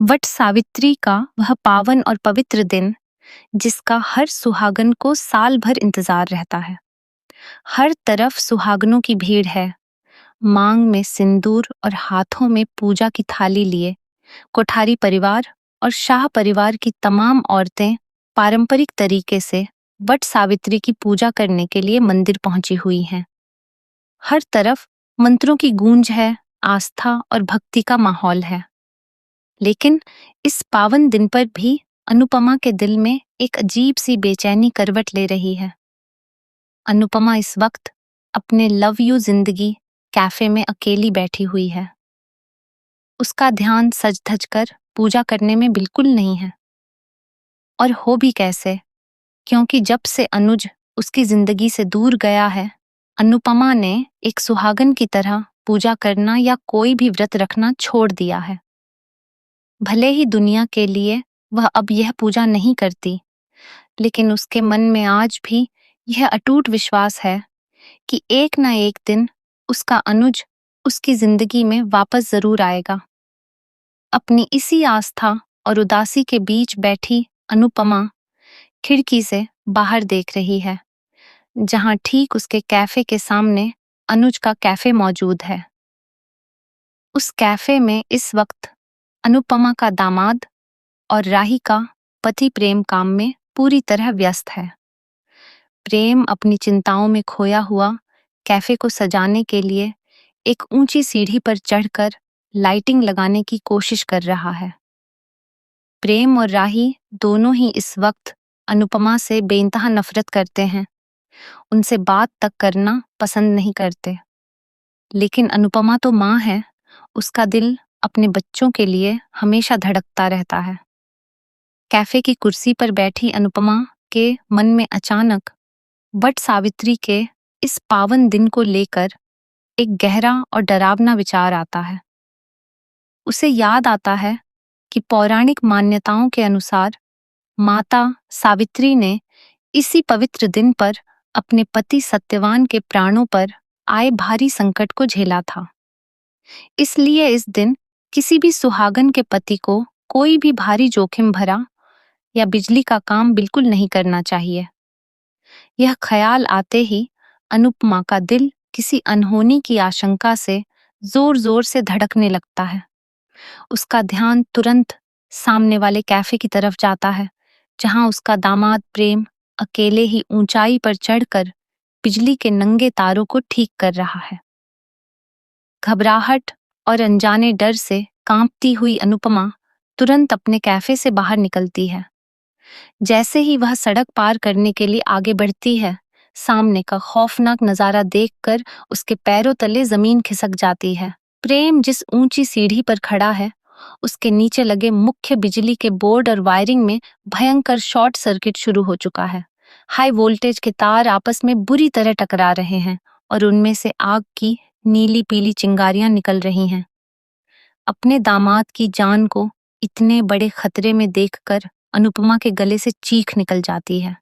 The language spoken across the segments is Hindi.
वट सावित्री का वह पावन और पवित्र दिन, जिसका हर सुहागन को साल भर इंतजार रहता है। हर तरफ सुहागनों की भीड़ है। मांग में सिंदूर और हाथों में पूजा की थाली लिए कोठारी परिवार और शाह परिवार की तमाम औरतें पारंपरिक तरीके से वट सावित्री की पूजा करने के लिए मंदिर पहुंची हुई हैं। हर तरफ मंत्रों की गूंज है, आस्था और भक्ति का माहौल है। लेकिन इस पावन दिन पर भी अनुपमा के दिल में एक अजीब सी बेचैनी करवट ले रही है। अनुपमा इस वक्त अपने लव यू जिंदगी कैफे में अकेली बैठी हुई है। उसका ध्यान सज धज कर पूजा करने में बिल्कुल नहीं है। और हो भी कैसे, क्योंकि जब से अनुज उसकी जिंदगी से दूर गया है, अनुपमा ने एक सुहागन की तरह पूजा करना या कोई भी व्रत रखना छोड़ दिया है। भले ही दुनिया के लिए वह अब यह पूजा नहीं करती, लेकिन उसके मन में आज भी यह अटूट विश्वास है कि एक न एक दिन उसका अनुज उसकी जिंदगी में वापस जरूर आएगा। अपनी इसी आस्था और उदासी के बीच बैठी अनुपमा खिड़की से बाहर देख रही है, जहां ठीक उसके कैफे के सामने अनुज का कैफे मौजूद है। उस कैफे में इस वक्त अनुपमा का दामाद और राही का पति प्रेम काम में पूरी तरह व्यस्त है। प्रेम अपनी चिंताओं में खोया हुआ कैफे को सजाने के लिए एक ऊंची सीढ़ी पर चढ़कर लाइटिंग लगाने की कोशिश कर रहा है। प्रेम और राही दोनों ही इस वक्त अनुपमा से बेइंतहा नफरत करते हैं, उनसे बात तक करना पसंद नहीं करते। लेकिन अनुपमा तो माँ है, उसका दिल अपने बच्चों के लिए हमेशा धड़कता रहता है। कैफे की कुर्सी पर बैठी अनुपमा के मन में अचानक वट सावित्री के इस पावन दिन को लेकर एक गहरा और डरावना विचार आता है। उसे याद आता है कि पौराणिक मान्यताओं के अनुसार माता सावित्री ने इसी पवित्र दिन पर अपने पति सत्यवान के प्राणों पर आए भारी संकट को झेला था। इसलिए इस दिन किसी भी सुहागन के पति को कोई भी भारी जोखिम भरा या बिजली का काम बिल्कुल नहीं करना चाहिए। यह ख्याल आते ही अनुपमा का दिल किसी अनहोनी की आशंका से जोर जोर से धड़कने लगता है। उसका ध्यान तुरंत सामने वाले कैफे की तरफ जाता है, जहां उसका दामाद प्रेम अकेले ही ऊंचाई पर चढ़कर बिजली के नंगे तारों को ठीक कर रहा है। घबराहट और अनजाने डर से कांपती हुई अनुपमा तुरंत अपने कैफे से बाहर निकलती है। जैसे ही वह सड़क पार करने के लिए आगे बढ़ती है, सामने का खौफनाक नजारा देखकर उसके पैरों तले जमीन खिसक जाती है। प्रेम जिस ऊंची सीढ़ी पर खड़ा है, उसके नीचे लगे मुख्य बिजली के बोर्ड और वायरिंग में भयंकर शॉर्ट सर्किट शुरू हो चुका है। हाई वोल्टेज के तार आपस में बुरी तरह टकरा रहे हैं और उनमें से आग की नीली पीली चिंगारियां निकल रही हैं। अपने दामाद की जान को इतने बड़े खतरे में देखकर अनुपमा के गले से चीख निकल जाती है।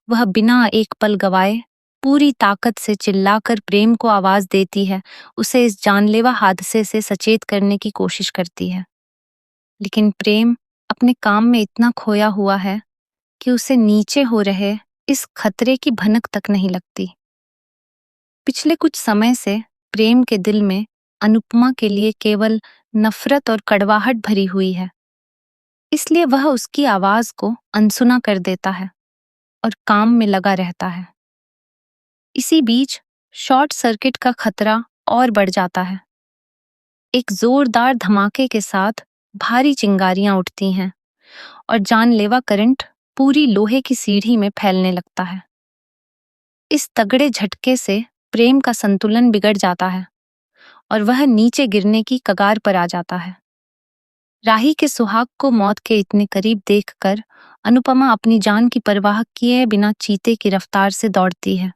वह बिना एक पल गवाए पूरी ताकत से चिल्लाकर प्रेम को आवाज देती है, उसे इस जानलेवा हादसे से सचेत करने की कोशिश करती है। लेकिन प्रेम अपने काम में इतना खोया हुआ है कि उसे नीचे हो रहे इस खतरे की भनक तक नहीं लगती। पिछले कुछ समय से प्रेम के दिल में अनुपमा के लिए केवल नफरत और कड़वाहट भरी हुई है। इसलिए वह उसकी आवाज को अनसुना कर देता है और काम में लगा रहता है। इसी बीच शॉर्ट सर्किट का खतरा और बढ़ जाता है। एक जोरदार धमाके के साथ भारी चिंगारियां उठती हैं और जानलेवा करंट पूरी लोहे की सीढ़ी में फैलने लगता है। इस तगड़े झटके से प्रेम का संतुलन बिगड़ जाता है और वह नीचे गिरने की कगार पर आ जाता है। राही के सुहाग को मौत के इतने करीब देखकर अनुपमा अपनी जान की परवाह किए बिना चीते की रफ्तार से दौड़ती है।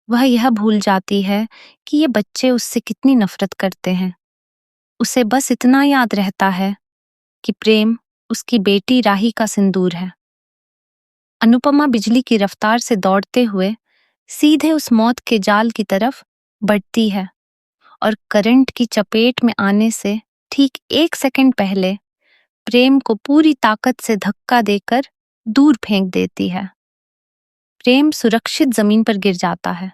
वह यह भूल जाती है कि ये बच्चे उससे कितनी नफरत करते हैं। उसे बस इतना याद रहता है कि प्रेम उसकी बेटी राही का सिंदूर है। अनुपमा बिजली की रफ्तार से दौड़ते हुए सीधे उस मौत के जाल की तरफ बढ़ती है और करंट की चपेट में आने से ठीक 1 सेकंड पहले प्रेम को पूरी ताकत से धक्का देकर दूर फेंक देती है। प्रेम सुरक्षित जमीन पर गिर जाता है,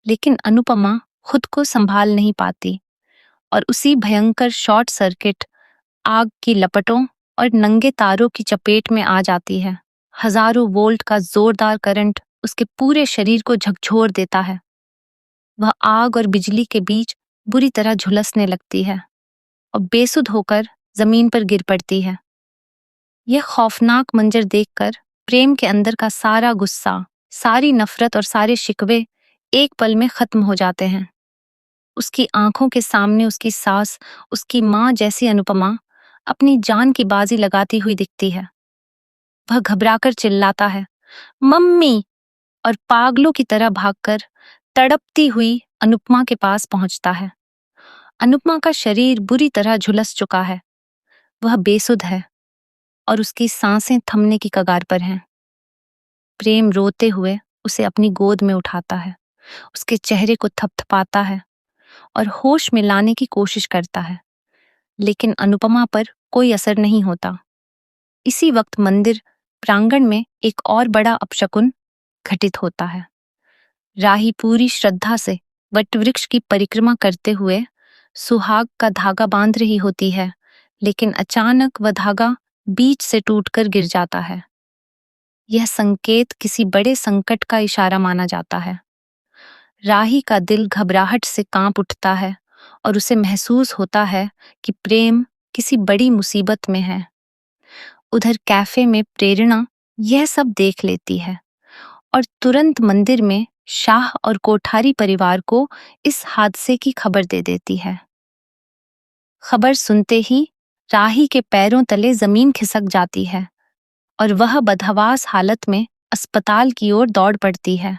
लेकिन अनुपमा खुद को संभाल नहीं पाती और उसी भयंकर शॉर्ट सर्किट, आग की लपटों और नंगे तारों की चपेट में आ जाती है। हजारों वोल्ट का जोरदार करंट उसके पूरे शरीर को झकझोर देता है। वह आग और बिजली के बीच बुरी तरह झुलसने लगती है और बेसुध होकर जमीन पर गिर पड़ती है। यह खौफनाक मंजर देखकर प्रेम के अंदर का सारा गुस्सा, सारी नफरत और सारे शिकवे एक पल में खत्म हो जाते हैं। उसकी आंखों के सामने उसकी सास, उसकी माँ जैसी अनुपमा अपनी जान की बाजी लगाती हुई दिखती है। वह घबराकर चिल्लाता है, मम्मी, और पागलों की तरह भागकर तड़पती हुई अनुपमा के पास पहुंचता है। अनुपमा का शरीर बुरी तरह झुलस चुका है। वह बेसुध है और उसकी सांसें थमने की कगार पर हैं। प्रेम रोते हुए उसे अपनी गोद में उठाता है, उसके चेहरे को थपथपाता है और होश में लाने की कोशिश करता है, लेकिन अनुपमा पर कोई असर नहीं होता। इसी वक्त मंदिर प्रांगण में एक और बड़ा अपशकुन घटित होता है। राही पूरी श्रद्धा से वटवृक्ष की परिक्रमा करते हुए सुहाग का धागा बांध रही होती है, लेकिन अचानक वह धागा बीच से टूटकर गिर जाता है। यह संकेत किसी बड़े संकट का इशारा माना जाता है। राही का दिल घबराहट से कांप उठता है और उसे महसूस होता है कि प्रेम किसी बड़ी मुसीबत में है। उधर कैफे में प्रेरणा यह सब देख लेती है और तुरंत मंदिर में शाह और कोठारी परिवार को इस हादसे की खबर दे देती है। खबर सुनते ही राही के पैरों तले जमीन खिसक जाती है और वह बदहवास हालत में अस्पताल की ओर दौड़ पड़ती है।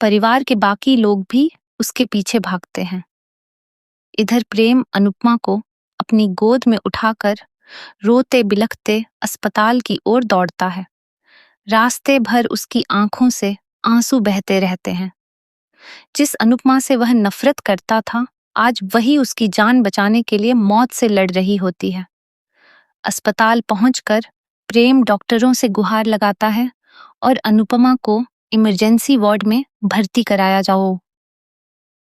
परिवार के बाकी लोग भी उसके पीछे भागते हैं। इधर प्रेम अनुपमा को अपनी गोद में उठाकर रोते बिलखते अस्पताल की ओर दौड़ता है। रास्ते भर उसकी आंखों से आंसू बहते रहते हैं। जिस अनुपमा से वह नफरत करता था, आज वही उसकी जान बचाने के लिए मौत से लड़ रही होती है। अस्पताल पहुंचकर प्रेम डॉक्टरों से गुहार लगाता है और अनुपमा को इमरजेंसी वार्ड में भर्ती कराया जाओ।